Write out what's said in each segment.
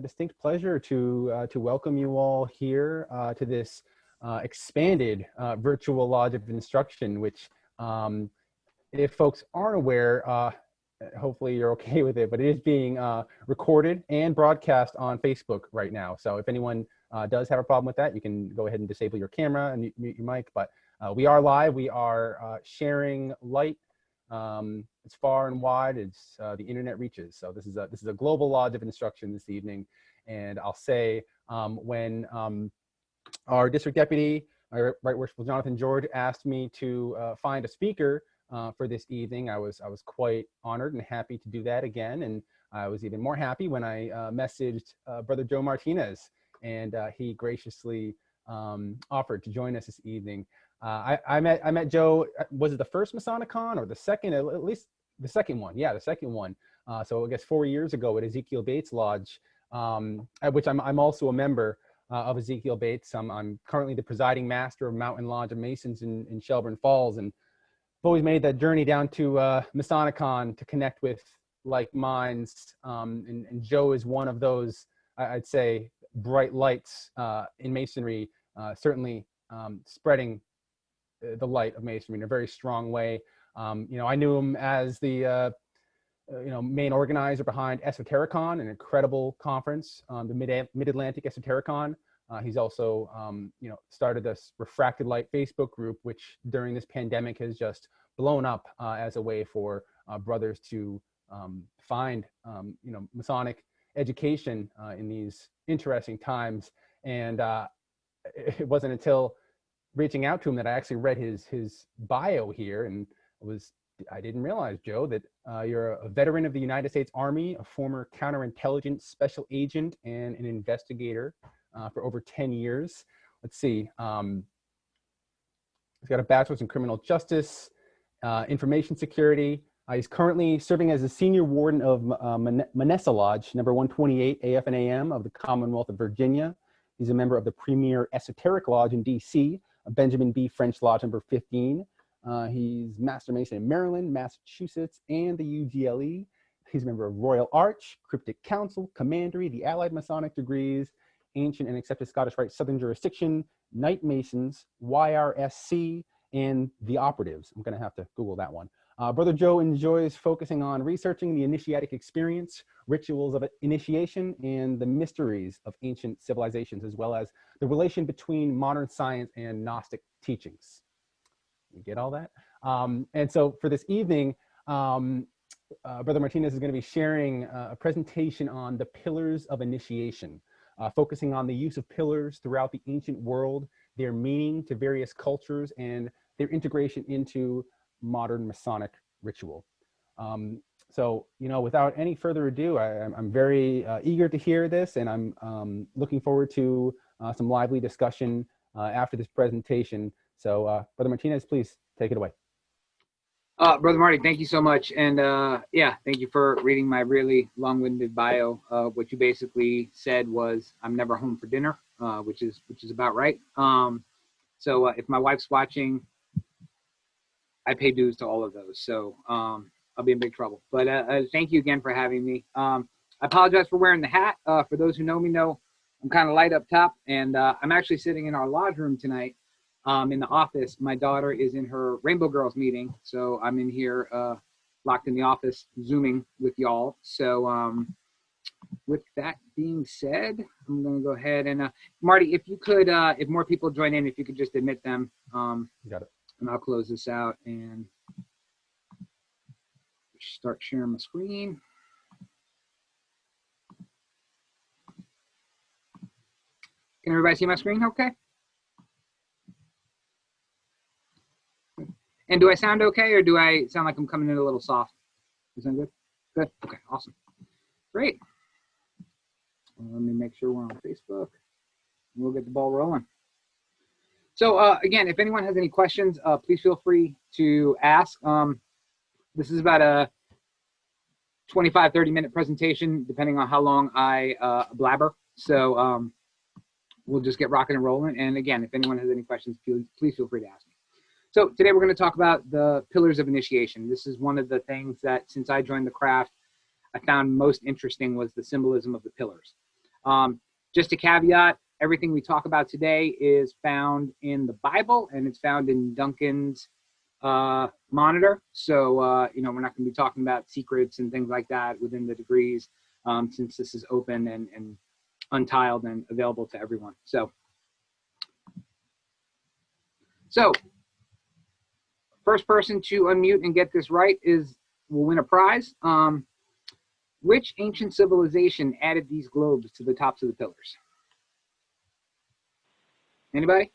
distinct pleasure to welcome you all here to this expanded virtual Lodge of Instruction, which, if folks aren't aware, hopefully you're okay with it, but it is being recorded and broadcast on Facebook right now. So if anyone does have a problem with that, you can go ahead and disable your camera and mute your mic. But we are live. We are sharing light as far and wide as the internet reaches. So this is a global Lodge of Instruction this evening. And I'll say when our district deputy, Right Worshipful Jonathan George, asked me to find a speaker for this evening, I was quite honored and happy to do that again. And I was even more happy when I messaged Brother Joe Martinez, and he graciously offered to join us this evening. I met Joe. Was it the first MasonicCon or the second? At least the second one. Yeah, the second one. So I guess 4 years ago at Ezekiel Bates Lodge, at which I'm also a member of Ezekiel Bates. I'm currently the presiding master of Mountain Lodge of Masons in Shelburne Falls, and I've always made that journey down to MasonicCon to connect with like minds. And Joe is one of those, I'd say, bright lights in Masonry, certainly spreading the light of Masonry in a very strong way. I knew him as the main organizer behind Esotericon, an incredible conference, the Mid-Atlantic Esotericon. He's also started this Refracted Light Facebook group, which during this pandemic has just blown up as a way for brothers to find Masonic education in these interesting times. And it wasn't until reaching out to him that I actually read his bio here, and I didn't realize, Joe, that you're a veteran of the United States Army, a former counterintelligence special agent, and an investigator for over 10 years. Let's see. He's got a bachelor's in criminal justice, information security. He's currently serving as a senior warden of Manessa Lodge, number 128 AF and AM of the Commonwealth of Virginia. He's a member of the premier Esoteric Lodge in DC, Benjamin B. French Lodge number 15. He's Master Mason in Maryland, Massachusetts, and the UGLE. He's a member of Royal Arch, Cryptic Council, Commandery, the Allied Masonic Degrees, Ancient and Accepted Scottish Rite Southern Jurisdiction, Knight Masons, YRSC, and the Operatives. I'm going to have to Google that one. Brother Joe enjoys focusing on researching the initiatic experience, rituals of initiation, and the mysteries of ancient civilizations, as well as the relation between modern science and Gnostic teachings. You get all that? And so for this evening, Brother Martinez is going to be sharing a presentation on the pillars of initiation, focusing on the use of pillars throughout the ancient world, their meaning to various cultures, and their integration into modern Masonic ritual. So, without any further ado, I'm very eager to hear this, and I'm looking forward to some lively discussion after this presentation. So, Brother Martinez, please take it away. Brother Marty, thank you so much. And yeah, thank you for reading my really long-winded bio. What you basically said was, I'm never home for dinner, which is about right. So if my wife's watching, I pay dues to all of those. So I'll be in big trouble. But thank you again for having me. I apologize for wearing the hat. For those who know me know, I'm kind of light up top. And I'm actually sitting in our lodge room tonight. In the office. My daughter is in her Rainbow Girls meeting, so I'm in here locked in the office Zooming with y'all. So with that being said, I'm going to go ahead and Marty, if you could, if more people join in, if you could just admit them, You got it. And I'll close this out and start sharing my screen. Can everybody see my screen okay? And do I sound okay, or do I sound like I'm coming in a little soft? Is that good? Good? Okay, awesome. Great. Let me make sure we're on Facebook. We'll get the ball rolling. So again, if anyone has any questions, please feel free to ask. This is about a 25, 30-minute presentation, depending on how long I blabber. So we'll just get rocking and rolling. And again, if anyone has any questions, please feel free to ask me. So today we're going to talk about the pillars of initiation. This is one of the things that, since I joined the craft, I found most interesting was the symbolism of the pillars. Just a caveat, everything we talk about today is found in the Bible, and it's found in Duncan's monitor. So, you know, we're not going to be talking about secrets and things like that within the degrees, since this is open and untiled and available to everyone. So first person to unmute and get this right will win a prize. Which ancient civilization added these globes to the tops of the pillars? Anybody?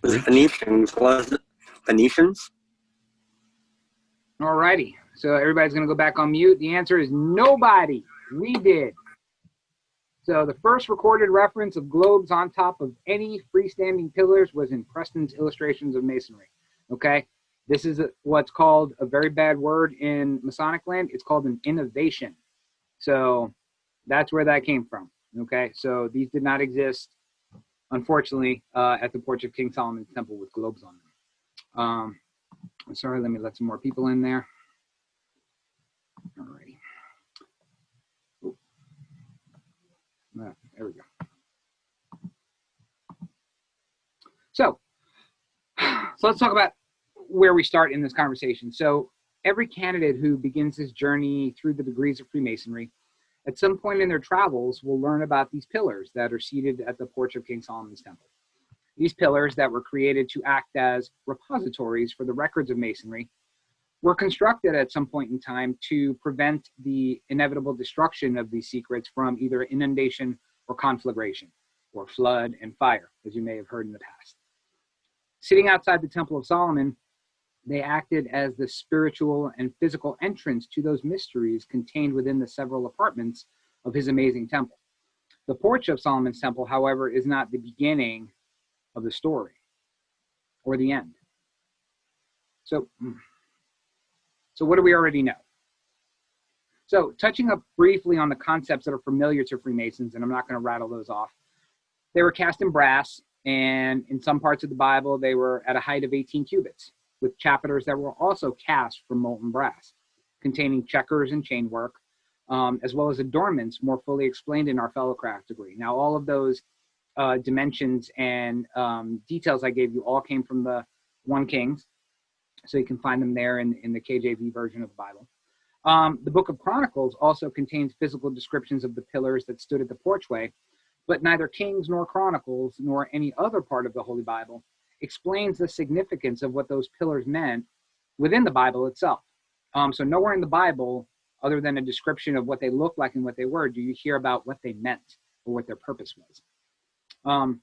Was it Phoenicians? Was it Phoenicians? All righty. So everybody's going to go back on mute. The answer is nobody. We did. So the first recorded reference of globes on top of any freestanding pillars was in Preston's Illustrations of Masonry. Okay? This is what's called a very bad word in Masonic land. It's called an innovation. So that's where that came from. Okay? So these did not exist, unfortunately, at the porch of King Solomon's temple with globes on them. Sorry, let me let some more people in there. All righty. There we go. So let's talk about where we start in this conversation. So every candidate who begins his journey through the degrees of Freemasonry, at some point in their travels, will learn about these pillars that are seated at the porch of King Solomon's temple. These pillars that were created to act as repositories for the records of Masonry were constructed at some point in time to prevent the inevitable destruction of these secrets from either inundation or conflagration, or flood and fire, as you may have heard in the past. Sitting outside the Temple of Solomon, they acted as the spiritual and physical entrance to those mysteries contained within the several apartments of his amazing temple. The porch of Solomon's temple, however, is not the beginning of the story or the end. So what do we already know? So touching up briefly on the concepts that are familiar to Freemasons, and I'm not going to rattle those off. They were cast in brass, and in some parts of the Bible, they were at a height of 18 cubits, with chapiters that were also cast from molten brass, containing checkers and chainwork, as well as adornments more fully explained in our fellowcraft degree. Now, all of those dimensions and details I gave you all came from the 1 Kings, so you can find them there in the KJV version of the Bible. The Book of Chronicles also contains physical descriptions of the pillars that stood at the porchway, but neither Kings nor Chronicles nor any other part of the Holy Bible explains the significance of what those pillars meant within the Bible itself. So nowhere in the Bible, other than a description of what they looked like and what they were, do you hear about what they meant or what their purpose was.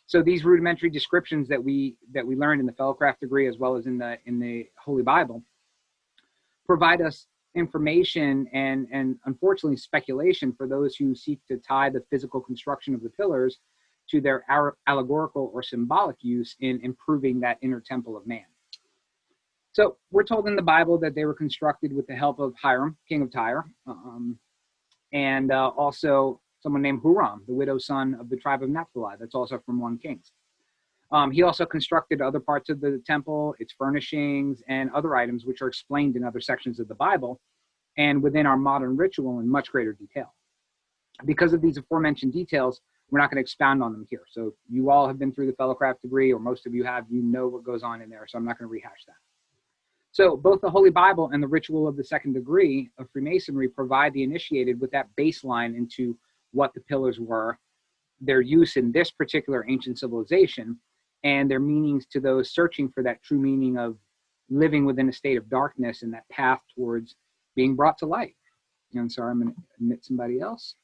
So these rudimentary descriptions that we learned in the fellowcraft degree as well as in the Holy Bible provide us information and unfortunately speculation for those who seek to tie the physical construction of the pillars to their allegorical or symbolic use in improving that inner temple of man. So we're told in the Bible that they were constructed with the help of Hiram, king of Tyre, and also someone named Huram, the widow's son of the tribe of Naphtali. That's also from 1 Kings. He also constructed other parts of the temple, its furnishings, and other items which are explained in other sections of the Bible and within our modern ritual in much greater detail. Because of these aforementioned details, we're not going to expound on them here. So you all have been through the fellowcraft degree, or most of you have, you know what goes on in there, so I'm not going to rehash that. So both the Holy Bible and the ritual of the 2nd degree of Freemasonry provide the initiated with that baseline into what the pillars were, their use in this particular ancient civilization, and their meanings to those searching for that true meaning of living within a state of darkness and that path towards being brought to light. And sorry, I'm going to admit somebody else.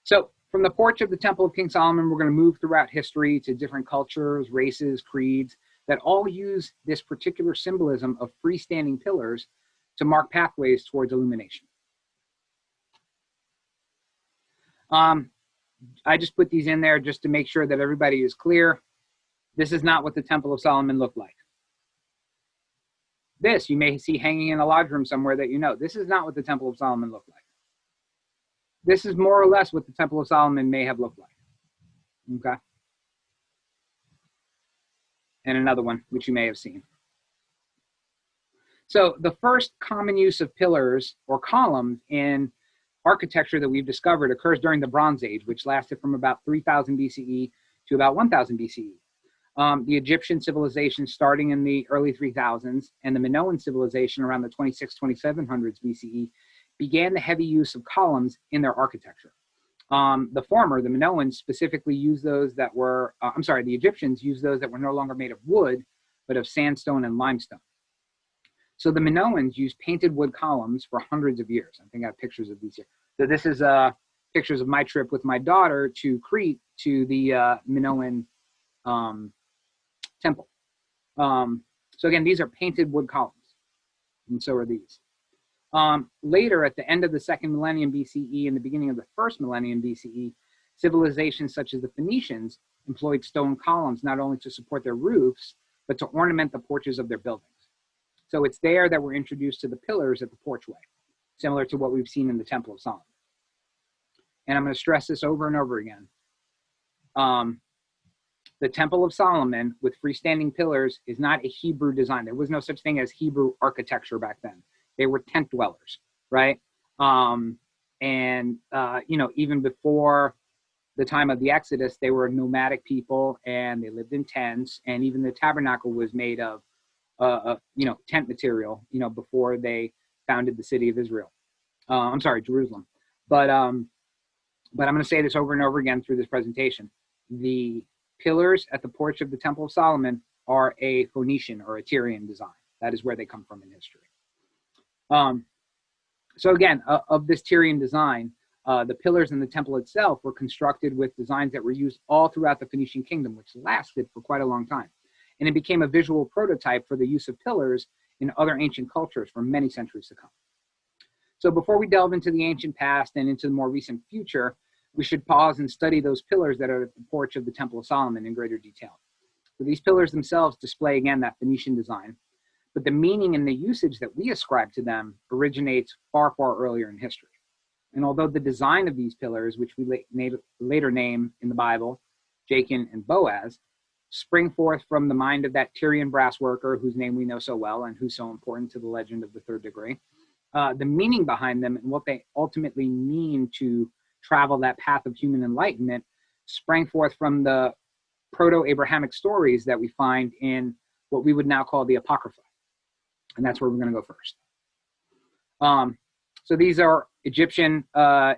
So from the porch of the Temple of King Solomon, we're going to move throughout history to different cultures, races, creeds that all use this particular symbolism of freestanding pillars to mark pathways towards illumination. I just put these in there just to make sure that everybody is clear. This is not what the Temple of Solomon looked like. This you may see hanging in a lodge room somewhere that you know. This is not what the Temple of Solomon looked like. This is more or less what the Temple of Solomon may have looked like. Okay. And another one, which you may have seen. So the first common use of pillars or columns in architecture that we've discovered occurs during the Bronze Age, which lasted from about 3000 BCE to about 1000 BCE. The Egyptian civilization starting in the early 3000s and the Minoan civilization around the 2700s BCE began the heavy use of columns in their architecture. The former, the Minoans, specifically used those that were, the Egyptians used those that were no longer made of wood, but of sandstone and limestone. So the Minoans used painted wood columns for hundreds of years. I think I have pictures of these here. So this is pictures of my trip with my daughter to Crete to the Minoan temple. So again, these are painted wood columns, and so are these. Later, at the end of the second millennium BCE and the beginning of the first millennium BCE, civilizations such as the Phoenicians employed stone columns not only to support their roofs, but to ornament the porches of their buildings. So it's there that we're introduced to the pillars at the porchway, similar to what we've seen in the Temple of Solomon. And I'm going to stress this over and over again. The Temple of Solomon with freestanding pillars is not a Hebrew design. There was no such thing as Hebrew architecture back then. They were tent dwellers, right? Even before the time of the Exodus, they were nomadic people and they lived in tents. And even the tabernacle was made of, tent material, before they founded the city of Israel. Jerusalem. But I'm going to say this over and over again through this presentation. The pillars at the porch of the Temple of Solomon are a Phoenician or a Tyrian design. That is where they come from in history. So again, of this Tyrian design, the pillars in the temple itself were constructed with designs that were used all throughout the Phoenician kingdom, which lasted for quite a long time. And it became a visual prototype for the use of pillars in other ancient cultures for many centuries to come. So before we delve into the ancient past and into the more recent future, we should pause and study those pillars that are at the porch of the Temple of Solomon in greater detail. So these pillars themselves display, again, that Phoenician design, but the meaning and the usage that we ascribe to them originates far, far earlier in history. And although the design of these pillars, which we later name in the Bible, Jachin and Boaz, spring forth from the mind of that Tyrian brass worker whose name we know so well and who's so important to the legend of the third degree, the meaning behind them and what they ultimately mean to travel that path of human enlightenment sprang forth from the proto-Abrahamic stories that we find in what we would now call the Apocrypha. And that's where we're going to go first. So these are Egyptian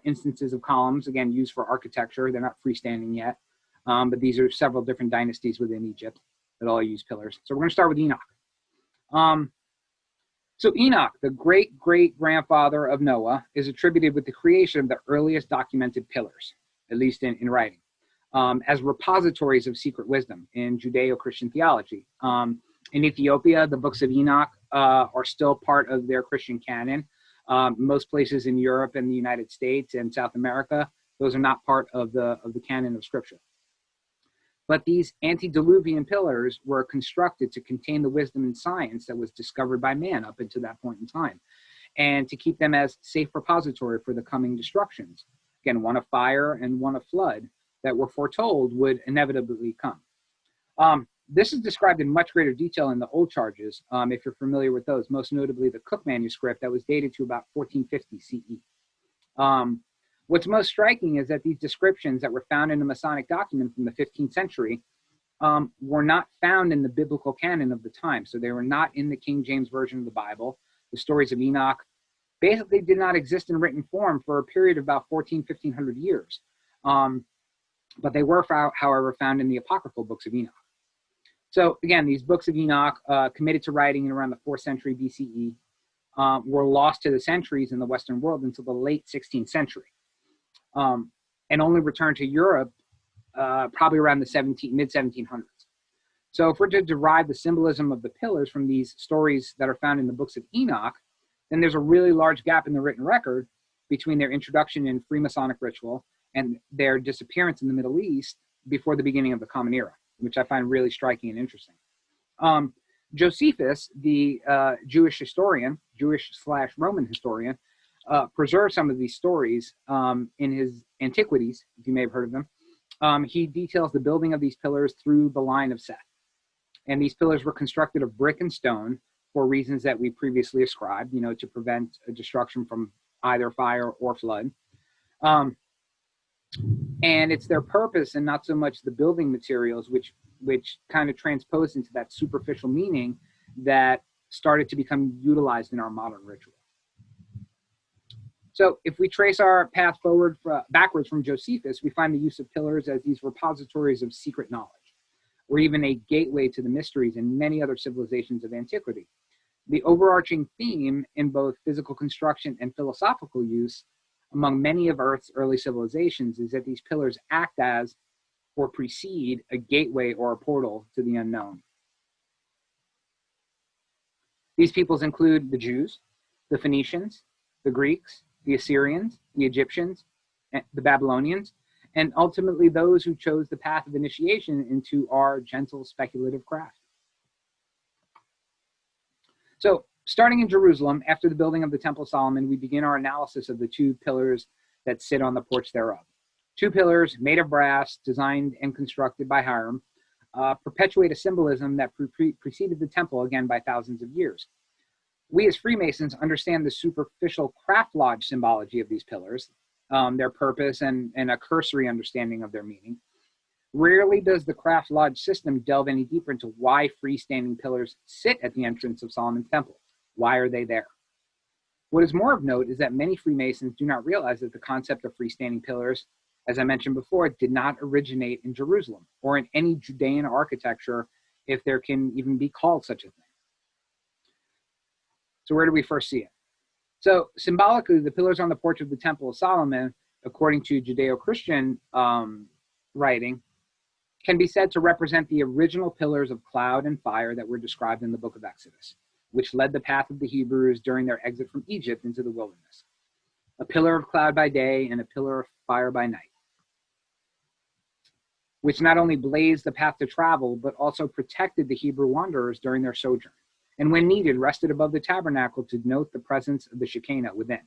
instances of columns, again, used for architecture. They're not freestanding yet, but these are several different dynasties within Egypt that all use pillars. So we're going to start with Enoch. So Enoch, the great-great-grandfather of Noah, is attributed with the creation of the earliest documented pillars, at least in writing, as repositories of secret wisdom in Judeo-Christian theology. In Ethiopia, the books of Enoch are still part of their Christian canon. Most places in Europe and the United States and South America, those are not part of the canon of Scripture. But these antediluvian pillars were constructed to contain the wisdom and science that was discovered by man up until that point in time, and to keep them as safe repository for the coming destructions. Again, one of fire and one of flood that were foretold would inevitably come. This is described in much greater detail in the old charges, if you're familiar with those, most notably the Cook manuscript that was dated to about 1450 CE. What's most striking is that these descriptions that were found in a Masonic document from the 15th century were not found in the biblical canon of the time. So they were not in the King James Version of the Bible. The stories of Enoch basically did not exist in written form for a period of about 1500 years. But they were, however, found in the apocryphal books of Enoch. So again, these books of Enoch, committed to writing in around the 4th century BCE, were lost to the centuries in the Western world until the late 16th century. And only returned to Europe probably around the mid-1700s. So if we're to derive the symbolism of the pillars from these stories that are found in the books of Enoch, then there's a really large gap in the written record between their introduction in Freemasonic ritual and their disappearance in the Middle East before the beginning of the Common Era, which I find really striking and interesting. Josephus, the Jewish historian, Jewish/Roman historian, preserved some of these stories in his Antiquities, if you may have heard of them. He details the building of these pillars through the line of Seth. And these pillars were constructed of brick and stone, for reasons that we previously ascribed, you know, to prevent a destruction from either fire or flood. And it's their purpose and not so much the building materials, which kind of transposed into that superficial meaning that started to become utilized in our modern ritual. So if we trace our path backwards from Josephus, we find the use of pillars as these repositories of secret knowledge, or even a gateway to the mysteries in many other civilizations of antiquity. The overarching theme in both physical construction and philosophical use among many of Earth's early civilizations is that these pillars act as or precede a gateway or a portal to the unknown. These peoples include the Jews, the Phoenicians, the Greeks, the Assyrians, the Egyptians, the Babylonians, and ultimately those who chose the path of initiation into our gentle speculative craft. So, starting in Jerusalem, after the building of the Temple of Solomon, we begin our analysis of the two pillars that sit on the porch thereof. Two pillars made of brass, designed and constructed by Hiram, perpetuate a symbolism that preceded the temple again by thousands of years. We as Freemasons understand the superficial craft lodge symbology of these pillars, their purpose, and a cursory understanding of their meaning. Rarely does the craft lodge system delve any deeper into why freestanding pillars sit at the entrance of Solomon's temple. Why are they there? What is more of note is that many Freemasons do not realize that the concept of freestanding pillars, as I mentioned before, did not originate in Jerusalem or in any Judean architecture, if there can even be called such a thing. So where do we first see it? So symbolically, the pillars on the porch of the Temple of Solomon, according to Judeo-Christian writing, can be said to represent the original pillars of cloud and fire that were described in the book of Exodus, which led the path of the Hebrews during their exit from Egypt into the wilderness. A pillar of cloud by day and a pillar of fire by night, which not only blazed the path to travel, but also protected the Hebrew wanderers during their sojourn, and when needed, rested above the tabernacle to denote the presence of the Shekinah within.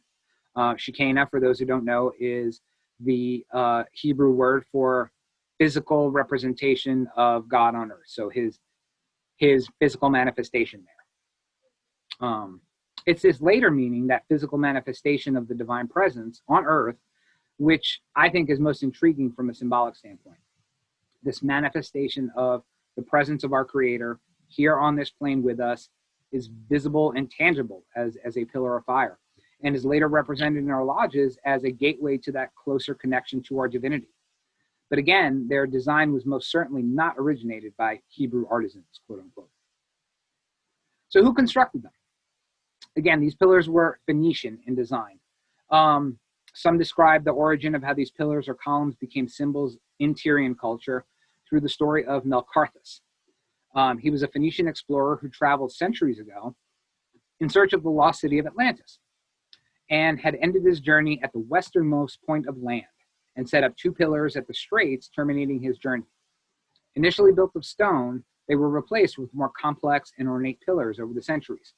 Shekinah, for those who don't know, is the Hebrew word for physical representation of God on earth. So his physical manifestation there. It's this later meaning, that physical manifestation of the divine presence on earth, which I think is most intriguing from a symbolic standpoint. This manifestation of the presence of our Creator here on this plane with us is visible and tangible as a pillar of fire, and is later represented in our lodges as a gateway to that closer connection to our divinity. But again, their design was most certainly not originated by Hebrew artisans, quote unquote. So who constructed them? Again, these pillars were Phoenician in design. Some describe the origin of how these pillars or columns became symbols in Tyrian culture through the story of Melkarthus. He was a Phoenician explorer who traveled centuries ago in search of the lost city of Atlantis, and had ended his journey at the westernmost point of land and set up two pillars at the straits terminating his journey. Initially built of stone, they were replaced with more complex and ornate pillars over the centuries.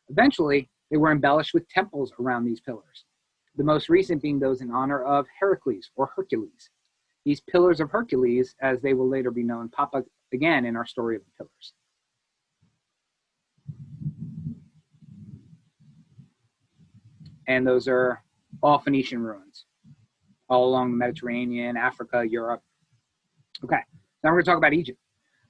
Eventually, they were embellished with temples around these pillars, the most recent being those in honor of Hercules or Hercules. These pillars of Hercules, as they will later be known, pop up again in our story of the pillars. And those are all Phoenician ruins, all along the Mediterranean, Africa, Europe. Okay, now we're going to talk about Egypt.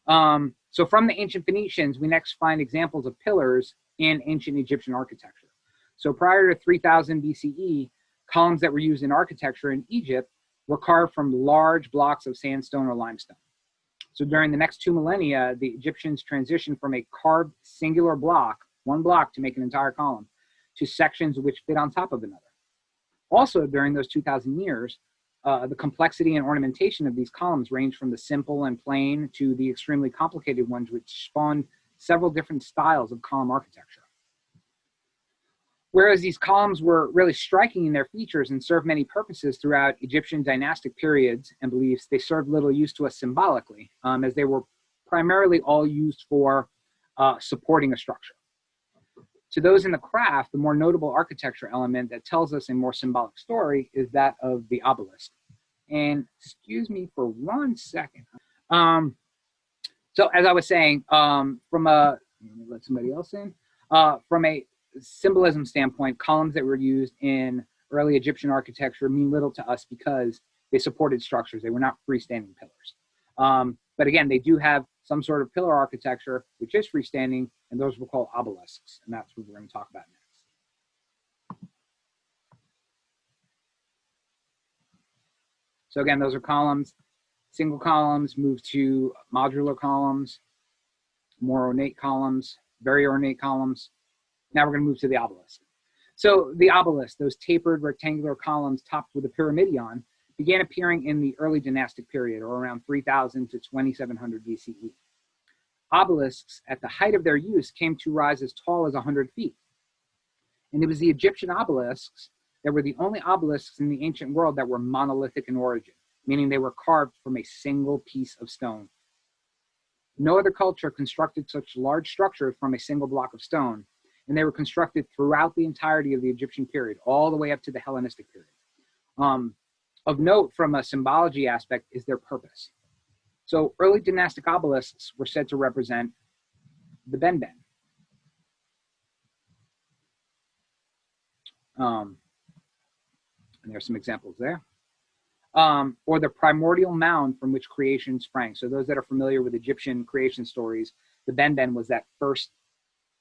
So from the ancient Phoenicians, we next find examples of pillars in ancient Egyptian architecture. So prior to 3000 BCE, columns that were used in architecture in Egypt were carved from large blocks of sandstone or limestone. So during the next 2 millennia, the Egyptians transitioned from a carved singular block, one block to make an entire column, to sections which fit on top of another. Also, during those 2,000 years, the complexity and ornamentation of these columns ranged from the simple and plain to the extremely complicated ones, which spawned several different styles of column architecture. Whereas these columns were really striking in their features and served many purposes throughout Egyptian dynastic periods and beliefs, they served little use to us symbolically, as they were primarily all used for supporting a structure. To those in the craft, the more notable architecture element that tells us a more symbolic story is that of the obelisk. And excuse me for 1 second. So as I was saying, let me let somebody else in. From a symbolism standpoint, columns that were used in early Egyptian architecture mean little to us because they supported structures. They were not freestanding pillars. But again, they do have some sort of pillar architecture, which is freestanding, and those we'll call obelisks, and that's what we're going to talk about next. So again, those are columns. Single columns move to modular columns, more ornate columns, very ornate columns. Now we're going to move to the obelisk. So the obelisk, those tapered rectangular columns topped with a pyramidion, began appearing in the early dynastic period, or around 3000 to 2700 BCE. Obelisks, at the height of their use, came to rise as tall as 100 feet. And it was the Egyptian obelisks that were the only obelisks in the ancient world that were monolithic in origin, meaning they were carved from a single piece of stone. No other culture constructed such large structures from a single block of stone, and they were constructed throughout the entirety of the Egyptian period, all the way up to the Hellenistic period. Of note, from a symbology aspect, is their purpose. So early dynastic obelisks were said to represent the benben. And there's some examples there. Or the primordial mound from which creation sprang. So those that are familiar with Egyptian creation stories, the benben was that first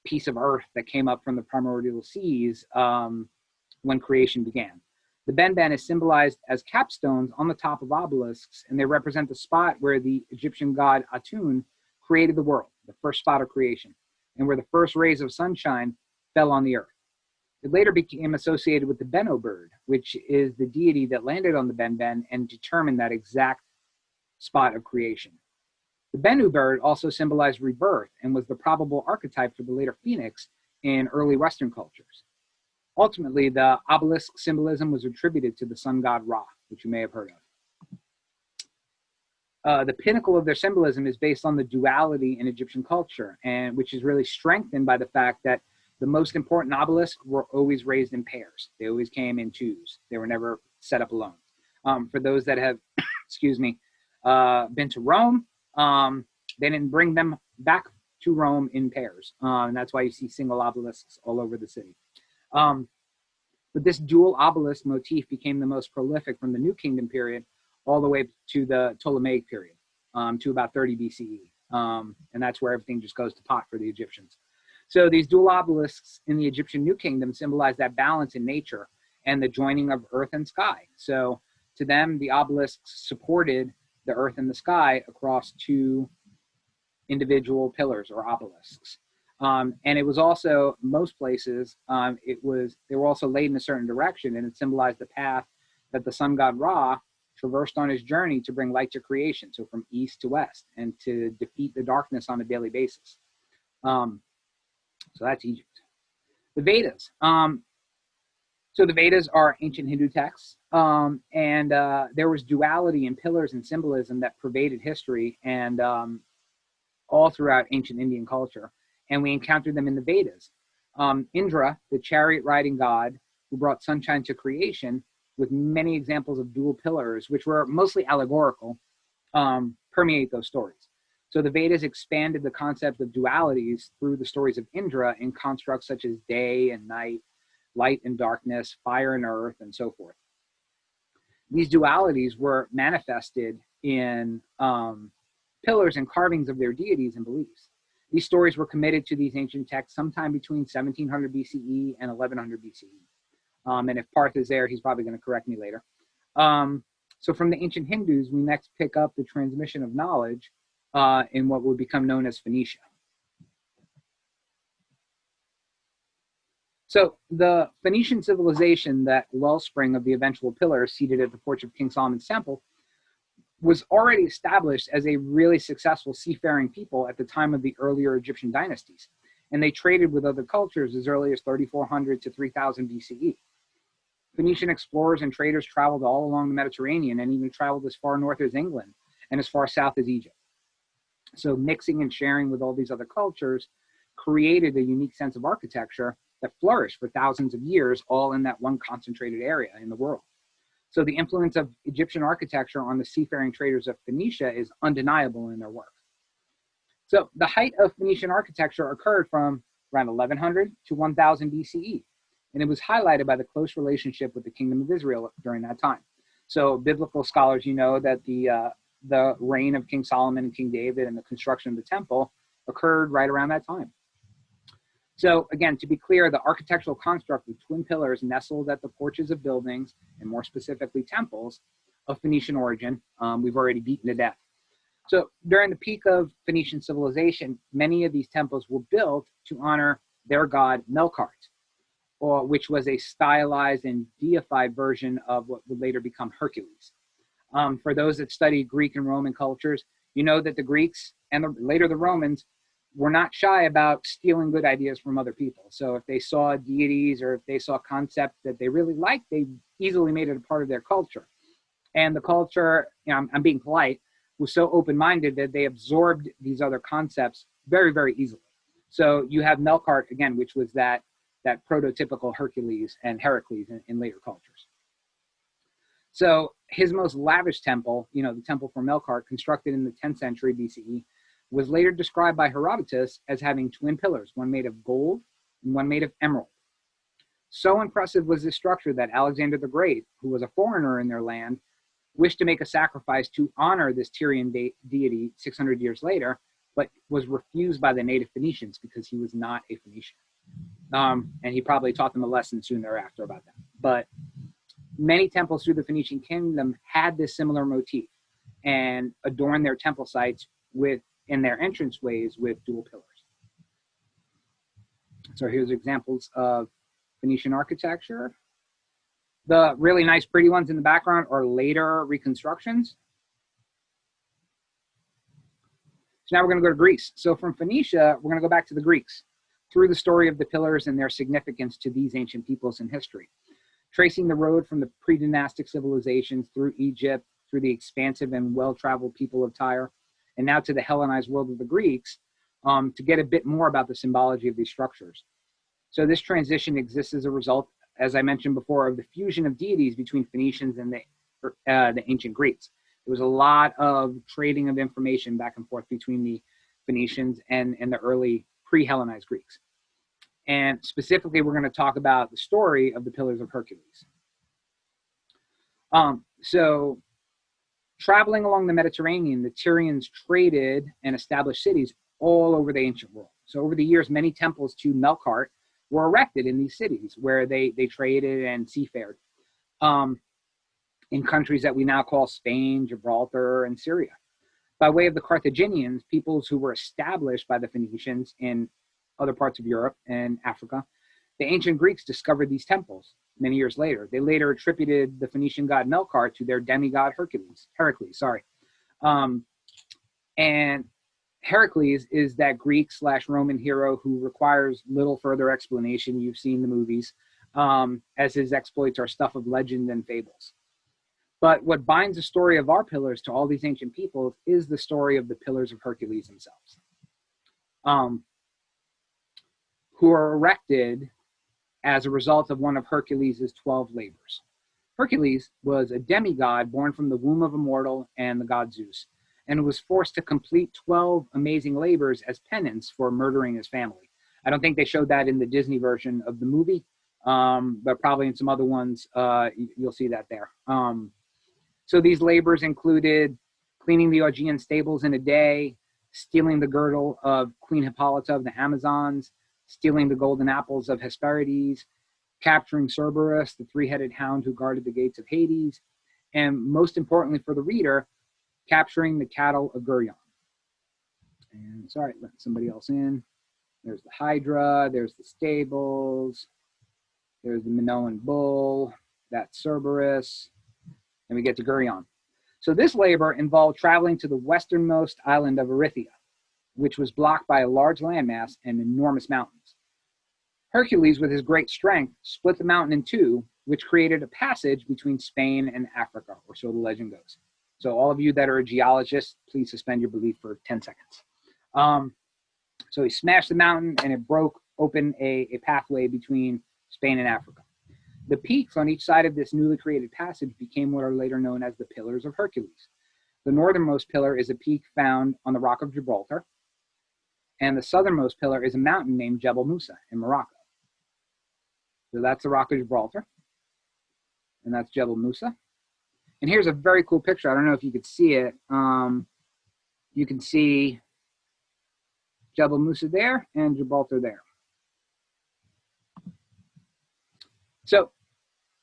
piece of earth that came up from the primordial seas when creation began. The benben is symbolized as capstones on the top of obelisks, and they represent the spot where the Egyptian god Atun created the world, the first spot of creation, and where the first rays of sunshine fell on the earth. It later became associated with the Beno bird, which is the deity that landed on the benben and determined that exact spot of creation. The Benu bird also symbolized rebirth and was the probable archetype for the later phoenix in early Western cultures. Ultimately, the obelisk symbolism was attributed to the sun god Ra, which you may have heard of. The pinnacle of their symbolism is based on the duality in Egyptian culture, and which is really strengthened by the fact that the most important obelisks were always raised in pairs. They always came in twos. They were never set up alone. For those that have, been to Rome, they didn't bring them back to Rome in pairs. And that's why you see single obelisks all over the city. But this dual obelisk motif became the most prolific from the New Kingdom period all the way to the Ptolemaic period, to about 30 BCE. And that's where everything just goes to pot for the Egyptians. So these dual obelisks in the Egyptian New Kingdom symbolize that balance in nature and the joining of earth and sky. So to them, the obelisks supported the earth and the sky across two individual pillars or obelisks. And it was also, most places, they were also laid in a certain direction, and it symbolized the path that the sun god Ra traversed on his journey to bring light to creation, so from east to west, and to defeat the darkness on a daily basis. So that's Egypt. The Vedas. So the Vedas are ancient Hindu texts, and there was duality in pillars and symbolism that pervaded history and all throughout ancient Indian culture. And we encountered them in the Vedas. Indra, the chariot-riding god who brought sunshine to creation, with many examples of dual pillars, which were mostly allegorical, permeate those stories. So the Vedas expanded the concept of dualities through the stories of Indra in constructs such as day and night, light and darkness, fire and earth, and so forth. These dualities were manifested in pillars and carvings of their deities and beliefs. These stories were committed to these ancient texts sometime between 1700 BCE and 1100 BCE. And if Parth is there, he's probably going to correct me later. So from the ancient Hindus, we next pick up the transmission of knowledge in what would become known as Phoenicia. So the Phoenician civilization, that wellspring of the eventual pillars seated at the porch of King Solomon's temple, was already established as a really successful seafaring people at the time of the earlier Egyptian dynasties. And they traded with other cultures as early as 3400 to 3000 BCE. Phoenician explorers and traders traveled all along the Mediterranean and even traveled as far north as England and as far south as Egypt. So mixing and sharing with all these other cultures created a unique sense of architecture that flourished for thousands of years, all in that one concentrated area in the world. So the influence of Egyptian architecture on the seafaring traders of Phoenicia is undeniable in their work. So the height of Phoenician architecture occurred from around 1100 to 1000 BCE. And it was highlighted by the close relationship with the kingdom of Israel during that time. So biblical scholars, that the reign of King Solomon and King David and the construction of the temple occurred right around that time. So again, to be clear, the architectural construct of twin pillars nestled at the porches of buildings, and more specifically temples, of Phoenician origin, we've already beaten to death. So during the peak of Phoenician civilization, many of these temples were built to honor their god Melkart, which was a stylized and deified version of what would later become Hercules. For those that study Greek and Roman cultures, you know that the Greeks and later the Romans were not shy about stealing good ideas from other people. So if they saw deities or if they saw concepts that they really liked, they easily made it a part of their culture. And the culture, I'm being polite, was so open-minded that they absorbed these other concepts very, very easily. So you have Melkart, again, which was that prototypical Hercules and Heracles in later cultures. So his most lavish temple, the temple for Melkart, constructed in the 10th century BCE, was later described by Herodotus as having twin pillars, one made of gold and one made of emerald. So impressive was this structure that Alexander the Great, who was a foreigner in their land, wished to make a sacrifice to honor this Tyrian deity 600 years later, but was refused by the native Phoenicians because he was not a Phoenician. And he probably taught them a lesson soon thereafter about that. But many temples through the Phoenician kingdom had this similar motif and adorned their temple sites in their entranceways with dual pillars. So here's examples of Phoenician architecture. The really nice, pretty ones in the background are later reconstructions. So now we're going to go to Greece. So from Phoenicia, we're going to go back to the Greeks through the story of the pillars and their significance to these ancient peoples in history, tracing the road from the pre-dynastic civilizations through Egypt, through the expansive and well-traveled people of Tyre, and now to the Hellenized world of the Greeks, to get a bit more about the symbology of these structures. So this transition exists as a result, as I mentioned before, of the fusion of deities between Phoenicians and the ancient Greeks. There was a lot of trading of information back and forth between the Phoenicians and the early pre-Hellenized Greeks. And specifically, we're going to talk about the story of the Pillars of Hercules. So traveling along the Mediterranean, the Tyrians traded and established cities all over the ancient world. So over the years, many temples to Melkart were erected in these cities where they traded and seafared in countries that we now call Spain, Gibraltar, and Syria. By way of the Carthaginians, peoples who were established by the Phoenicians in other parts of Europe and Africa, the ancient Greeks discovered these temples many years later. They later attributed the Phoenician god Melkart to their demigod Hercules. And Heracles is that Greek/Roman hero who requires little further explanation. You've seen the movies, as his exploits are stuff of legend and fables. But what binds the story of our pillars to all these ancient peoples is the story of the Pillars of Hercules themselves, who are erected as a result of one of Hercules' 12 labors. Hercules was a demigod born from the womb of a mortal and the god Zeus, and was forced to complete 12 amazing labors as penance for murdering his family. I don't think they showed that in the Disney version of the movie, but probably in some other ones, you'll see that there. So these labors included cleaning the Augean stables in a day, stealing the girdle of Queen Hippolyta of the Amazons, stealing the golden apples of Hesperides, capturing Cerberus, the three-headed hound who guarded the gates of Hades, and most importantly for the reader, capturing the cattle of Geryon. And sorry, let somebody else in. There's the Hydra, there's the stables, there's the Minoan bull, that's Cerberus, and we get to Geryon. So this labor involved traveling to the westernmost island of Erythea, which was blocked by a large landmass and enormous mountains. Hercules, with his great strength, split the mountain in two, which created a passage between Spain and Africa, or so the legend goes. So all of you that are a geologist, please suspend your belief for 10 seconds. So he smashed the mountain and it broke open a pathway between Spain and Africa. The peaks on each side of this newly created passage became what are later known as the Pillars of Hercules. The northernmost pillar is a peak found on the Rock of Gibraltar. And the southernmost pillar is a mountain named Jebel Musa in Morocco. So that's the Rock of Gibraltar. And that's Jebel Musa. And here's a very cool picture. I don't know if you could see it. You can see Jebel Musa there and Gibraltar there. So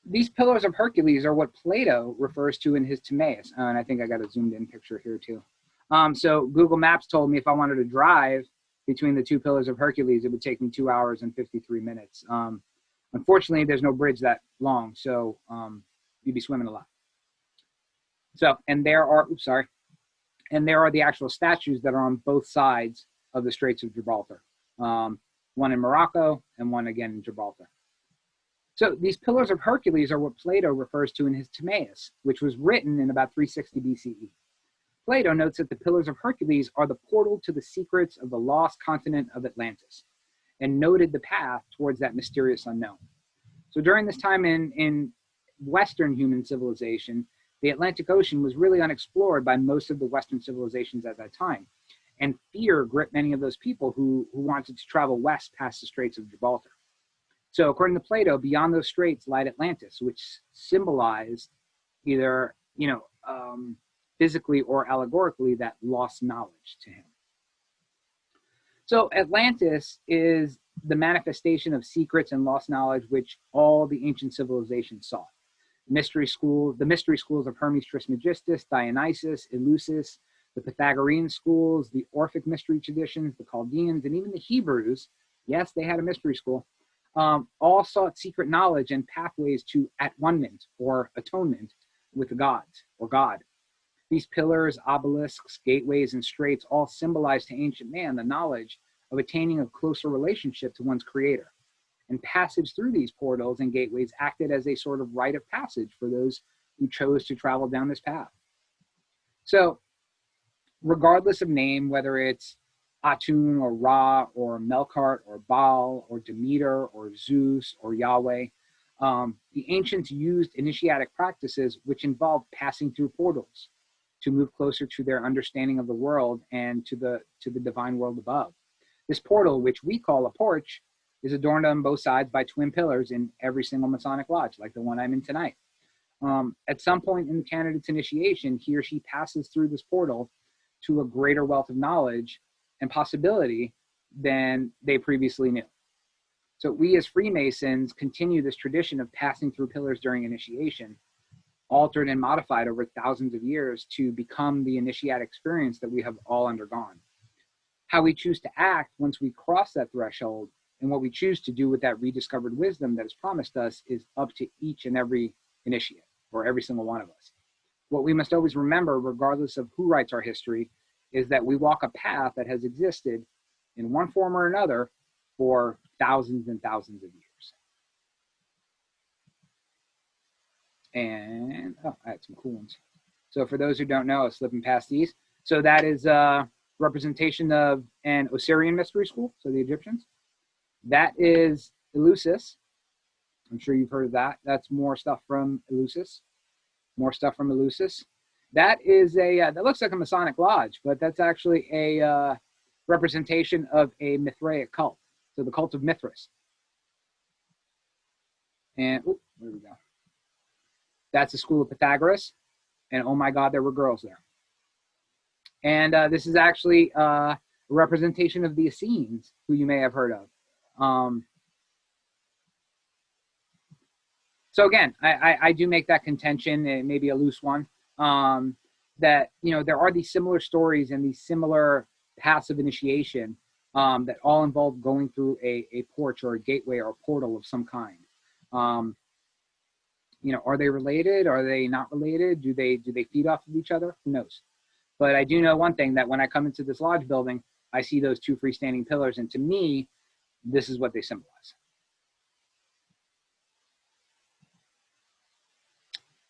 these pillars of Hercules are what Plato refers to in his Timaeus. And I think I got a zoomed in picture here too. So Google Maps told me if I wanted to drive between the two pillars of Hercules, it would take me 2 hours and 53 minutes. Unfortunately, there's no bridge that long, so you'd be swimming a lot. So, and there are, and there are the actual statues that are on both sides of the Straits of Gibraltar. One in Morocco and one again in Gibraltar. So these pillars of Hercules are what Plato refers to in his Timaeus, which was written in about 360 BCE. Plato notes that the pillars of Hercules are the portal to the secrets of the lost continent of Atlantis, and noted the path towards that mysterious unknown. So during this time in Western human civilization, the Atlantic Ocean was really unexplored by most of the Western civilizations at that time. And fear gripped many of those people who wanted to travel west past the Straits of Gibraltar. So according to Plato, beyond those straits lied Atlantis, which symbolized either, physically or allegorically that lost knowledge to him. So Atlantis is the manifestation of secrets and lost knowledge which all the ancient civilizations sought. The mystery schools of Hermes Trismegistus, Dionysus, Eleusis, the Pythagorean schools, the Orphic mystery traditions, the Chaldeans, and even the Hebrews, yes, they had a mystery school, all sought secret knowledge and pathways to at-one-ment or atonement with the gods or God. These pillars, obelisks, gateways, and straits all symbolize to ancient man the knowledge of attaining a closer relationship to one's creator. And passage through these portals and gateways acted as a sort of rite of passage for those who chose to travel down this path. So, regardless of name, whether it's Atun or Ra or Melkart or Baal or Demeter or Zeus or Yahweh, the ancients used initiatic practices which involved passing through portals to move closer to their understanding of the world and to the divine world above. This portal, which we call a porch, is adorned on both sides by twin pillars in every single Masonic lodge, like the one I'm in tonight. At some point in the candidate's initiation, he or she passes through this portal to a greater wealth of knowledge and possibility than they previously knew. So we as Freemasons continue this tradition of passing through pillars during initiation, altered and modified over thousands of years to become the initiatic experience that we have all undergone. How we choose to act once we cross that threshold and what we choose to do with that rediscovered wisdom that is promised us is up to each and every initiate, or every single one of us. What we must always remember, regardless of who writes our history, is that we walk a path that has existed in one form or another for thousands and thousands of years. And, oh, I had some cool ones. So for those who don't know, I was slipping past these. So that is a representation of an Osirian mystery school, so the Egyptians. That is Eleusis. I'm sure you've heard of that. That's more stuff from Eleusis. More stuff from Eleusis. That is that looks like a Masonic lodge, but that's actually a representation of a Mithraic cult. So the cult of Mithras. And, oh, there we go. That's the school of Pythagoras. And oh my God, there were girls there. And this is actually a representation of the Essenes, who you may have heard of. So again, I do make that contention, maybe a loose one, that, there are these similar stories and these similar paths of initiation that all involve going through a porch or a gateway or a portal of some kind. Are they related? Are they not related? Do they feed off of each other? Who knows? But I do know one thing, that when I come into this lodge building, I see those two freestanding pillars, and to me, this is what they symbolize.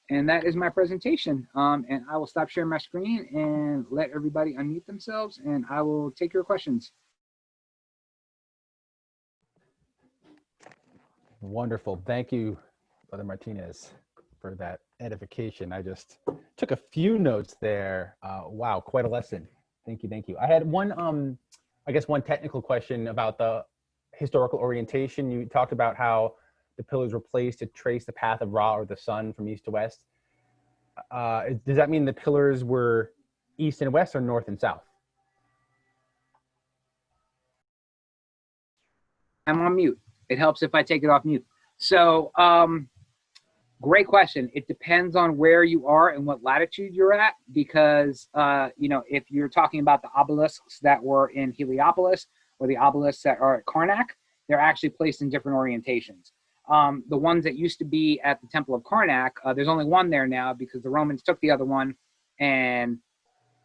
And that is my presentation. And I will stop sharing my screen and let everybody unmute themselves, and I will take your questions. Wonderful. Thank you, Brother Martinez, for that edification. I just took a few notes there. Wow, quite a lesson. Thank you. I had one I guess one technical question about the historical orientation. You talked about how the pillars were placed to trace the path of Ra or the sun from east to west. Does that mean the pillars were east and west or north and south? I'm on mute. It helps if I take it off mute. So, great question. It depends on where you are and what latitude you're at, because, you know, if you're talking about the obelisks that were in Heliopolis or the obelisks that are at Karnak, they're actually placed in different orientations. The ones that used to be at the Temple of Karnak, there's only one there now because the Romans took the other one and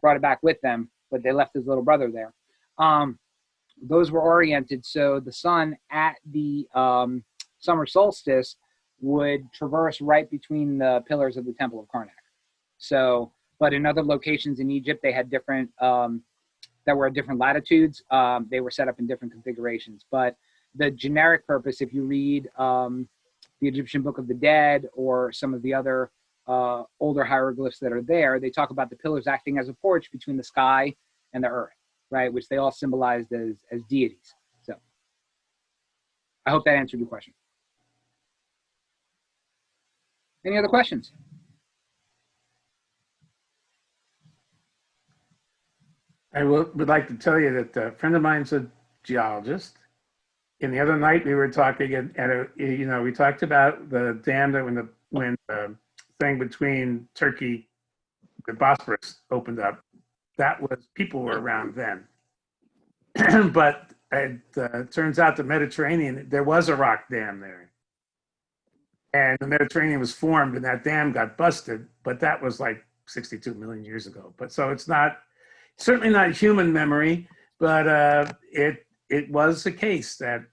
brought it back with them, but they left his little brother there. Those were oriented so the sun at the summer solstice would traverse right between the pillars of the Temple of Karnak. So, but in other locations in Egypt, they had different, that were at different latitudes. They were set up in different configurations. But the generic purpose, if you read the Egyptian Book of the Dead or some of the other older hieroglyphs that are there, they talk about the pillars acting as a porch between the sky and the earth, right? Which they all symbolized as deities. So I hope that answered your question. Any other questions? I would like to tell you that a friend of mine's a geologist. And the other night we were talking, you know, we talked about the dam that when the thing between Turkey, the Bosphorus opened up. That was, people were around then. But it turns out the Mediterranean, there was a rock dam there. And the Mediterranean was formed and that dam got busted, but that was like 62 million years ago. But so it's not, certainly not human memory, but it was a case that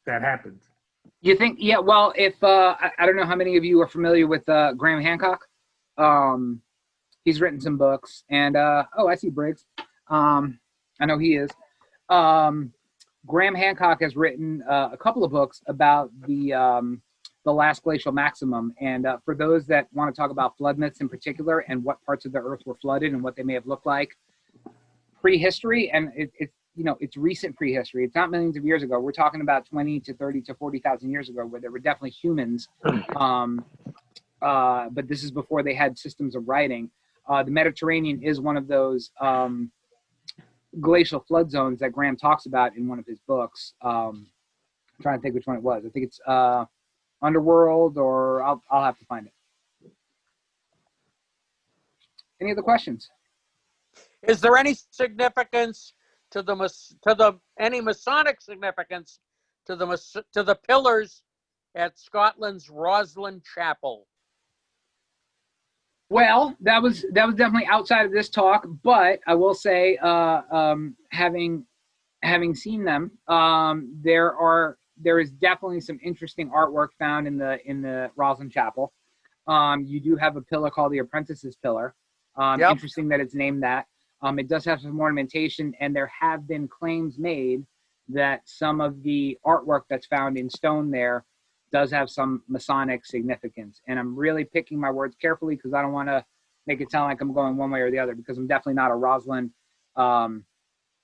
happened. You think, yeah, well, if, I don't know how many of you are familiar with Graham Hancock. He's written some books and, oh, I see Briggs. I know he is. Graham Hancock has written a couple of books about the last glacial maximum. And for those that want to talk about flood myths in particular and what parts of the earth were flooded and what they may have looked like prehistory, and it's, you know, it's recent prehistory. It's not millions of years ago. We're talking about 20 to 30 to 40,000 years ago where there were definitely humans. But this is before they had systems of writing. The Mediterranean is one of those glacial flood zones that Graham talks about in one of his books. I'm trying to think which one it was. I think it's Underworld, or I'll have to find it. Any other questions? Is there any significance to any Masonic significance to the pillars at Scotland's Roslin Chapel? Well, that was definitely outside of this talk, but I will say, having seen them, there is definitely some interesting artwork found in the Roslin Chapel. You do have a pillar called the Apprentice's Pillar. Yep. Interesting that it's named that. It does have some ornamentation, and there have been claims made that some of the artwork that's found in stone there does have some Masonic significance. And I'm really picking my words carefully because I don't want to make it sound like I'm going one way or the other, because I'm definitely not a Roslin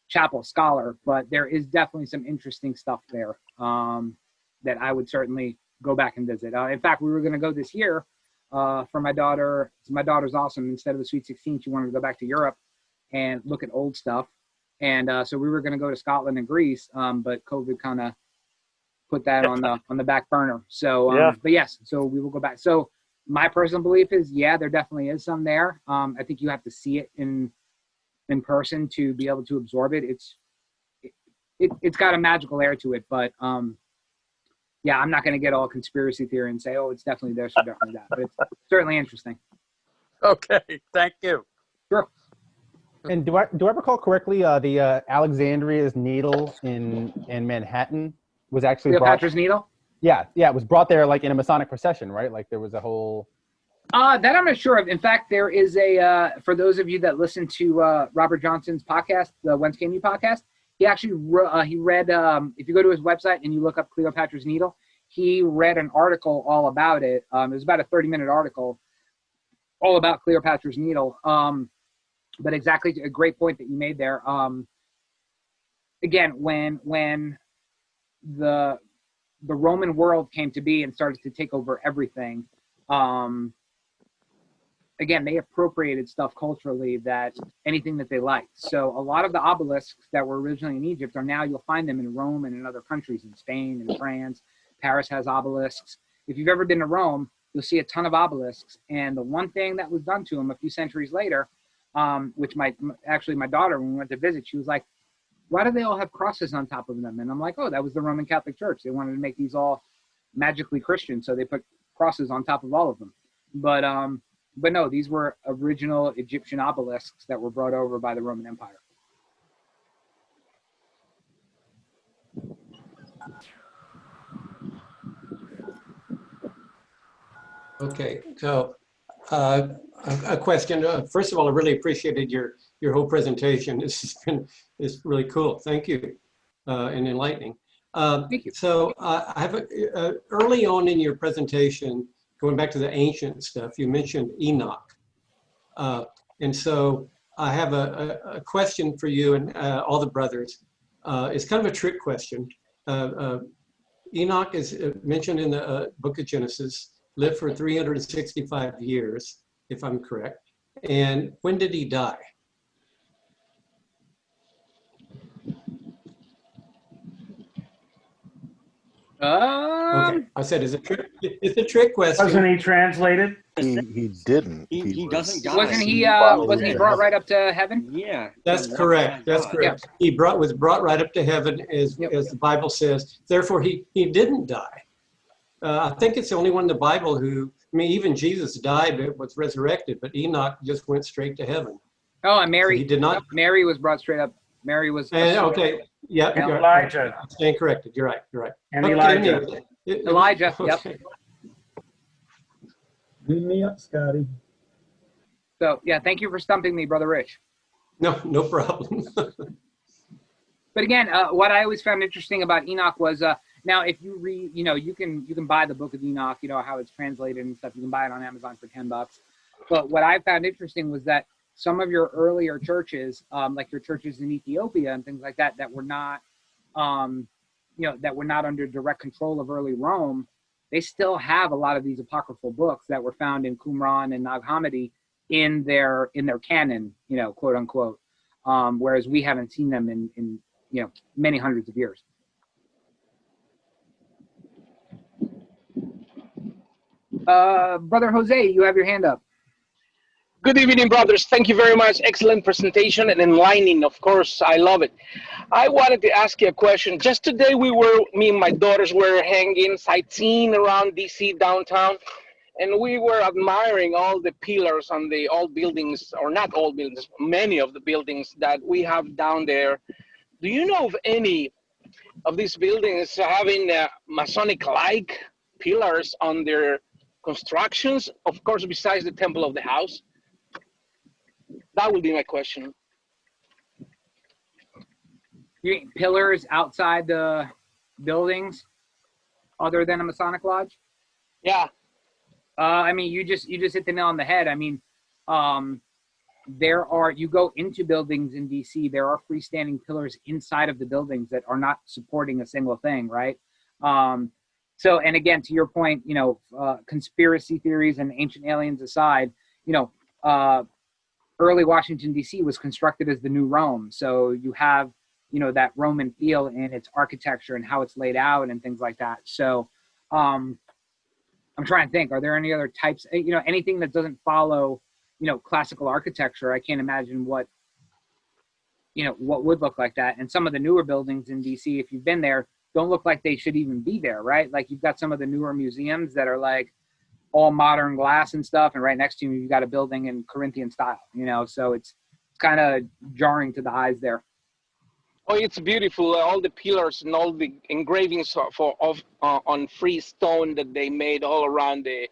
Chapel scholar, but there is definitely some interesting stuff there that I would certainly go back and visit. In fact, we were going to go this year for my daughter. My daughter's awesome. Instead of the Sweet 16, she wanted to go back to Europe and look at old stuff. And so we were going to go to Scotland and Greece, but COVID kind of put that on the back burner. So, Yeah. But yes, so we will go back. So my personal belief is, yeah, there definitely is some there. I think you have to see it in person to be able to absorb it. It's got a magical air to it, but yeah, I'm not going to get all conspiracy theory and say, oh, it's definitely this or definitely that, but it's certainly interesting. Okay, thank you. Sure. And do I recall correctly? The Alexandria's needle in Manhattan was actually Cleopatra's Needle? Yeah, it was brought there like in a Masonic procession, right? Like there was a whole. That I'm not sure of. In fact, there is for those of you that listen to Robert Johnson's podcast, the Whence Came You podcast, he actually he read, if you go to his website and you look up Cleopatra's Needle, he read an article all about it. It was about a 30-minute article all about Cleopatra's Needle. But exactly, a great point that you made there. again, when the Roman world came to be and started to take over everything, again, they appropriated stuff culturally, that anything that they liked. So a lot of the obelisks that were originally in Egypt are now, you'll find them in Rome and in other countries, in Spain and France. Paris has obelisks. If you've ever been to Rome, you'll see a ton of obelisks. And the one thing that was done to them a few centuries later, which my daughter, when we went to visit, she was like, why do they all have crosses on top of them? And I'm like, oh, that was the Roman Catholic Church. They wanted to make these all magically Christian, so they put crosses on top of all of them. But no, these were original Egyptian obelisks that were brought over by the Roman Empire. Okay, so a question. First of all, I really appreciated your whole presentation. It's really cool. Thank you, and enlightening. Thank you. So I have early on in your presentation, going back to the ancient stuff, you mentioned Enoch, and so I have a question for you and all the brothers. It's kind of a trick question. Enoch is mentioned in the book of Genesis. Lived for 365 years, if I'm correct. And when did he die? Okay, I said it's a trick question. Wasn't he translated? He didn't. He doesn't die. Wasn't he brought right up to heaven? Yeah. That's correct. That's correct. He was brought right up to heaven, as the Bible says. Therefore, he didn't die. I think it's the only one in the Bible who, I mean, even Jesus died but was resurrected, but Enoch just went straight to heaven. Oh, and Mary. So he did not. Mary was brought straight up. Mary was. Okay. Yeah. And Elijah. I'm staying corrected. You're right. You're right. And Elijah. Elijah. Yep. Okay. Beat me up, Scotty. So yeah, thank you for stumping me, Brother Rich. No problem. But again, what I always found interesting about Enoch was now if you read, you can buy the book of Enoch, how it's translated and stuff. You can buy it on Amazon for $10. But what I found interesting was that some of your earlier churches, like your churches in Ethiopia and things like that, that were not, that were not under direct control of early Rome, they still have a lot of these apocryphal books that were found in Qumran and Nag Hammadi in their canon, quote unquote. Whereas we haven't seen them in many hundreds of years. Brother Jose, you have your hand up. Good evening, brothers. Thank you very much. Excellent presentation and enlightening. Of course, I love it. I wanted to ask you a question. Just today, me and my daughters were sightseeing around DC downtown, and we were admiring all the pillars on the old buildings, or not all buildings, many of the buildings that we have down there. Do you know of any of these buildings having Masonic Light pillars on their constructions? Of course, besides the Temple of the House. That would be my question. You mean pillars outside the buildings, other than a Masonic lodge? Yeah. I mean, you just hit the nail on the head. I mean, you go into buildings in DC, there are freestanding pillars inside of the buildings that are not supporting a single thing, right? So, and again, to your point, conspiracy theories and ancient aliens aside, early Washington, D.C. was constructed as the new Rome. So you have, that Roman feel in its architecture and how it's laid out and things like that. So I'm trying to think, are there any other types, anything that doesn't follow, classical architecture? I can't imagine what would look like that. And some of the newer buildings in D.C., if you've been there, don't look like they should even be there, right? Like you've got some of the newer museums that are like all modern glass and stuff, and right next to you, you've got a building in Corinthian style, so it's kind of jarring to the eyes there. Oh, it's beautiful. All the pillars and all the engravings on free stone that they made all around the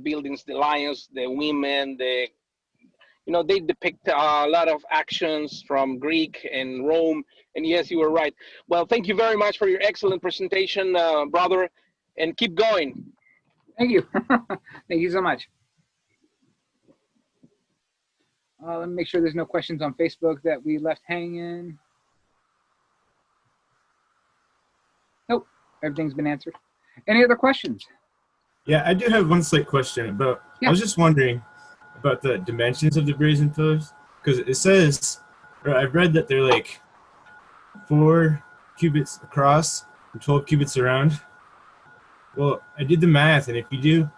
buildings, the lions, the women, they depict a lot of actions from Greek and Rome. And yes, you were right. Well, thank you very much for your excellent presentation, brother, and keep going. Thank you. Thank you so much. Let me make sure there's no questions on Facebook that we left hanging. everything's been answered. Any other questions? Yeah, I do have one slight question about. Yeah. I was just wondering about the dimensions of the brazen pillars, because it says, or I've read that they're like 4 cubits across and 12 cubits around. Well, I did the math, and if you do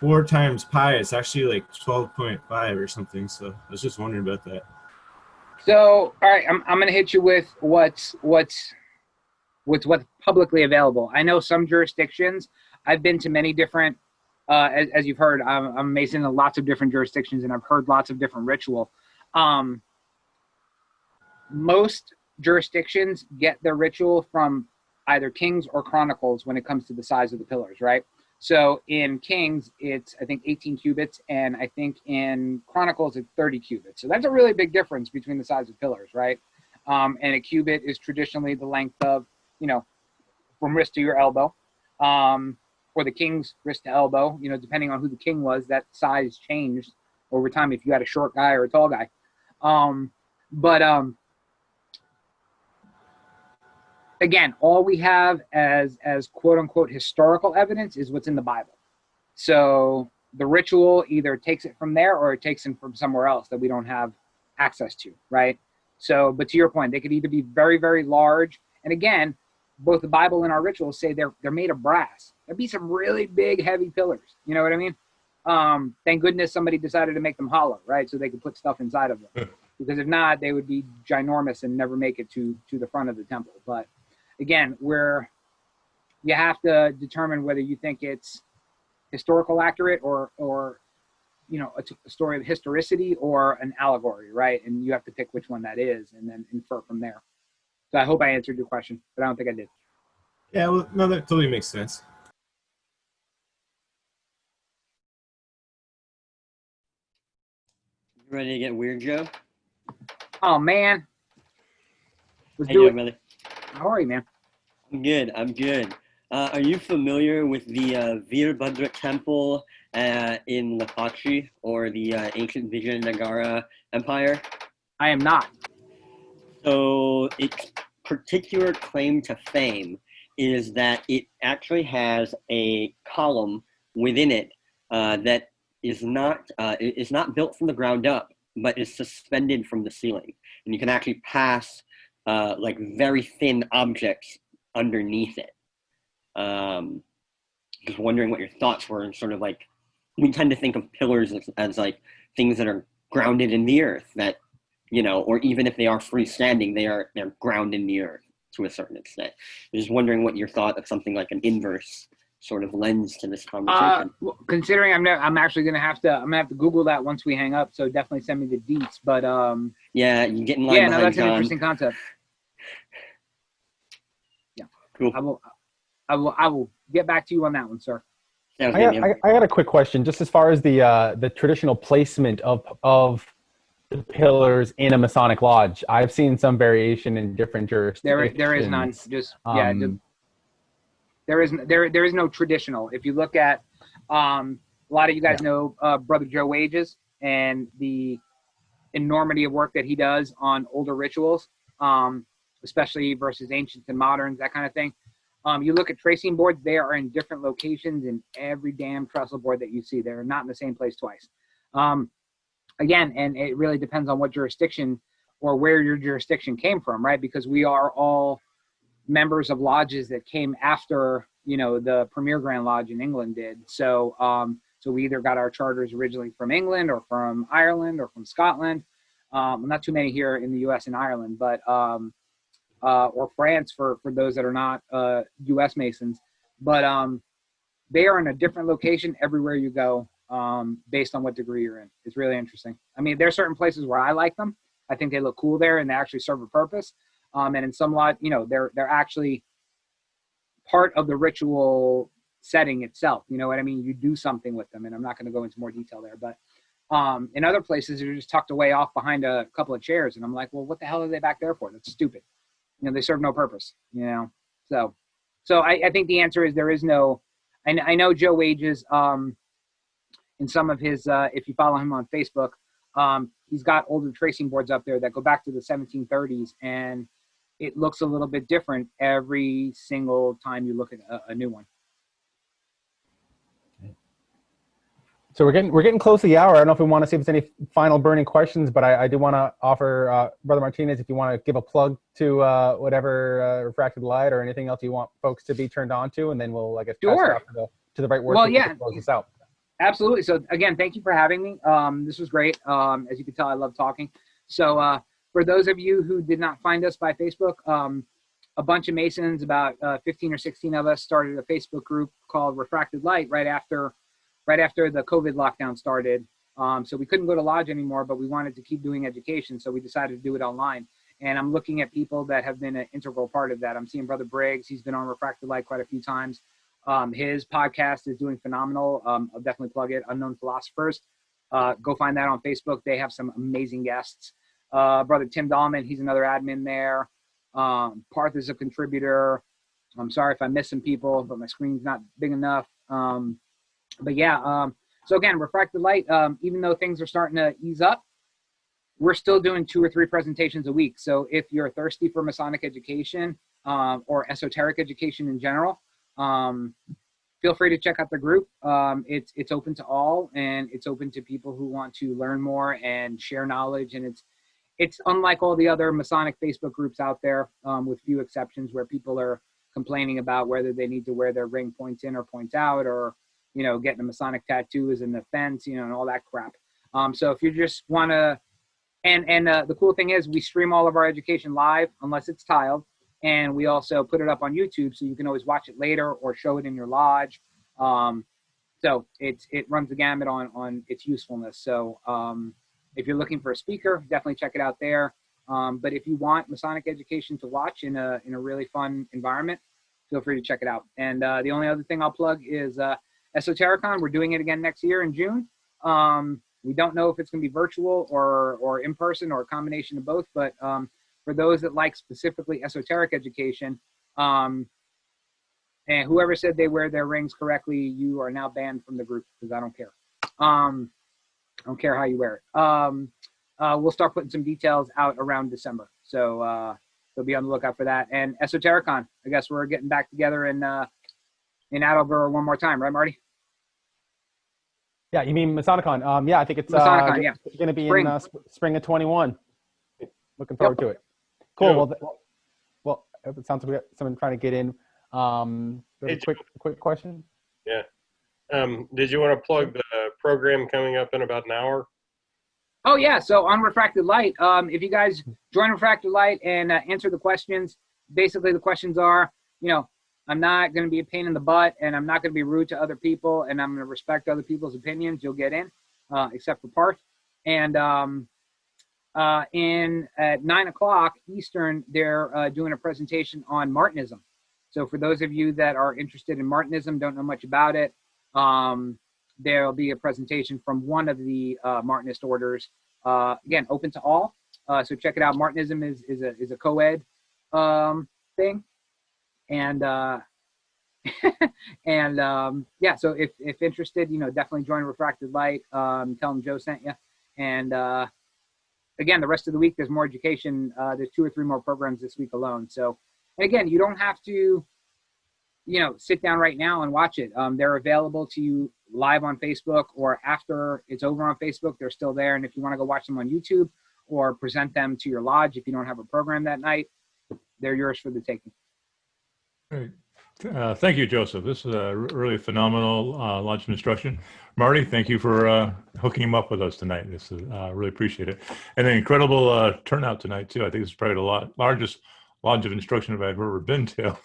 4 times pi, it's actually like 12.5 or something. So I was just wondering about that. So, all right, I'm gonna hit you with what's publicly available. I know some jurisdictions. I've been to many different, as you've heard, I'm a Mason in lots of different jurisdictions, and I've heard lots of different ritual. Most jurisdictions get their ritual from either Kings or Chronicles when it comes to the size of the pillars, right? So in Kings, it's, I think, 18 cubits, and I think in Chronicles, it's 30 cubits. So that's a really big difference between the size of pillars, right? And a cubit is traditionally the length of, from wrist to your elbow. For the King's wrist to elbow, depending on who the king was, that size changed over time if you had a short guy or a tall guy. Again, all we have as quote unquote historical evidence is what's in the Bible. So the ritual either takes it from there or it takes it from somewhere else that we don't have access to, right? So, but to your point, they could either be very, very large. And again, both the Bible and our rituals say they're made of brass. There'd be some really big, heavy pillars. You know what I mean? Thank goodness somebody decided to make them hollow, right? So they could put stuff inside of them. Because if not, they would be ginormous and never make it to the front of the temple. But again, you have to determine whether you think it's historical accurate or a story of historicity or an allegory, right? And you have to pick which one that is and then infer from there. So I hope I answered your question, but I don't think I did. Yeah, well, no, that totally makes sense. You ready to get weird, Joe? Oh, man. Let's Hey, do it. brother. How are you, man? I'm good. I'm good. Are you familiar with the Veerbhadra temple in Lepatri or the ancient Vijayanagara Empire? I am not. So its particular claim to fame is that it actually has a column within it that is not built from the ground up, but is suspended from the ceiling, and you can actually pass like very thin objects underneath it. Just wondering what your thoughts were, and sort of like, we tend to think of pillars as like things that are grounded in the earth, that, or even if they are freestanding, they're grounded in the earth to a certain extent. I'm just wondering what your thought of something like an inverse sort of lens to this conversation. Well, considering I'm actually gonna have to Google that once we hang up. So definitely send me the deets. But yeah, you get in line. Yeah, no, behind that's John. an interesting concept. Cool. I will get back to you on that one, sir. Sounds I good, man. got a quick question, just as far as the traditional placement of the pillars in a Masonic lodge. I've seen some variation in different jurisdictions. There is none. Just there is no traditional. If you look at a lot of you guys know Brother Joe Wages and the enormity of work that he does on older rituals, especially versus ancients and moderns, that kind of thing. You look at tracing boards, they are in different locations in every damn trestle board that you see. They're not in the same place twice. Again, and it really depends on what jurisdiction or where your jurisdiction came from, right? Because we are all members of lodges that came after, the Premier Grand Lodge in England did. So, so we either got our charters originally from England or from Ireland or from Scotland. Not too many here in the U.S. and Ireland, but or France for those that are not U.S. Masons. But they are in a different location everywhere you go, based on what degree you're in. It's really interesting. I mean, there are certain places where I like them. I think they look cool there and they actually serve a purpose. And in some lot, they're actually part of the ritual setting itself. You know what I mean? You do something with them, and I'm not going to go into more detail there. But in other places, they're just tucked away off behind a couple of chairs, and I'm like, well, what the hell are they back there for? That's stupid. They serve no purpose. So I think the answer is there is no. I know Joe Wages. In some of his, if you follow him on Facebook, he's got older tracing boards up there that go back to the 1730s, and it looks a little bit different every single time you look at a new one. So we're getting close to the hour. I don't know if we want to see if there's any final burning questions, but I do want to offer Brother Martinez, if you want to give a plug to whatever Refracted Light or anything else you want folks to be turned on to, and then we'll, I guess, pass it off to the Right Worshipful to close this out. Absolutely. So again, thank you for having me. This was great. As you can tell, I love talking. So for those of you who did not find us by Facebook, a bunch of Masons, about 15 or 16 of us, started a Facebook group called Refracted Light right after the COVID lockdown started. So we couldn't go to lodge anymore, but we wanted to keep doing education. So we decided to do it online. And I'm looking at people that have been an integral part of that. I'm seeing Brother Briggs. He's been on Refracted Light quite a few times. His podcast is doing phenomenal. I'll definitely plug it, Unknown Philosophers. Go find that on Facebook. They have some amazing guests. Brother Tim Dahlman, he's another admin there. Parth is a contributor. I'm sorry if I miss some people, but my screen's not big enough. But yeah, so again, Refracted Light, even though things are starting to ease up, we're still doing 2 or 3 presentations a week. So if you're thirsty for Masonic education or esoteric education in general, feel free to check out the group. It's open to all, and it's open to people who want to learn more and share knowledge. And it's unlike all the other Masonic Facebook groups out there, with few exceptions, where people are complaining about whether they need to wear their ring points in or points out, or getting a Masonic tattoo is an offense, and all that crap. So if you just want to, and the cool thing is we stream all of our education live, unless it's tiled. And we also put it up on YouTube, so you can always watch it later or show it in your lodge. So it runs the gamut on its usefulness. So if you're looking for a speaker, definitely check it out there. But if you want Masonic education to watch in a really fun environment, feel free to check it out. And the only other thing I'll plug is Esotericon. We're doing it again next year in June. We don't know if it's going to be virtual or in person or a combination of both, but for those that like specifically esoteric education, and whoever said they wear their rings correctly, you are now banned from the group, because I don't care. I don't care how you wear it. We'll start putting some details out around December. So be on the lookout for that. And Esotericon, I guess we're getting back together in Attleboro one more time, right, Marty? Yeah, you mean Masonicon? Yeah, I think it's Masonicon, yeah. going to be Spring. in spring of 21. Looking forward to it. Cool. Well, it sounds like we got someone trying to get in. Hey, quick question. Yeah. Did you want to plug the program coming up in about an hour? Oh yeah. So on Refracted Light, if you guys join Refracted Light and answer the questions, basically the questions are, I'm not going to be a pain in the butt, and I'm not going to be rude to other people, and I'm going to respect other people's opinions. You'll get in, except for Parth. And at 9 o'clock Eastern, they're doing a presentation on Martinism. So for those of you that are interested in Martinism, don't know much about it, there'll be a presentation from one of the Martinist orders. Again, open to all. So check it out. Martinism is a co-ed thing. And yeah, so if interested, definitely join Refracted Light. Tell them Joe sent you. And again, the rest of the week, there's more education. There's 2 or 3 more programs this week alone. So, and again, you don't have to, sit down right now and watch it. They're available to you live on Facebook, or after it's over on Facebook, they're still there. And if you want to go watch them on YouTube or present them to your lodge, if you don't have a program that night, they're yours for the taking. Great. Thank you, Joseph. This is a really phenomenal lodge of instruction. Marty, thank you for hooking him up with us tonight. This is really appreciate it. And an incredible turnout tonight, too. I think this is probably the largest lodge of instruction I've ever been to.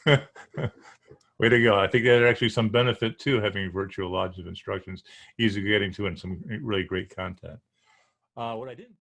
Way to go. I think there's actually some benefit to having virtual lodge of instructions, easy getting to, and some really great content. What I didn't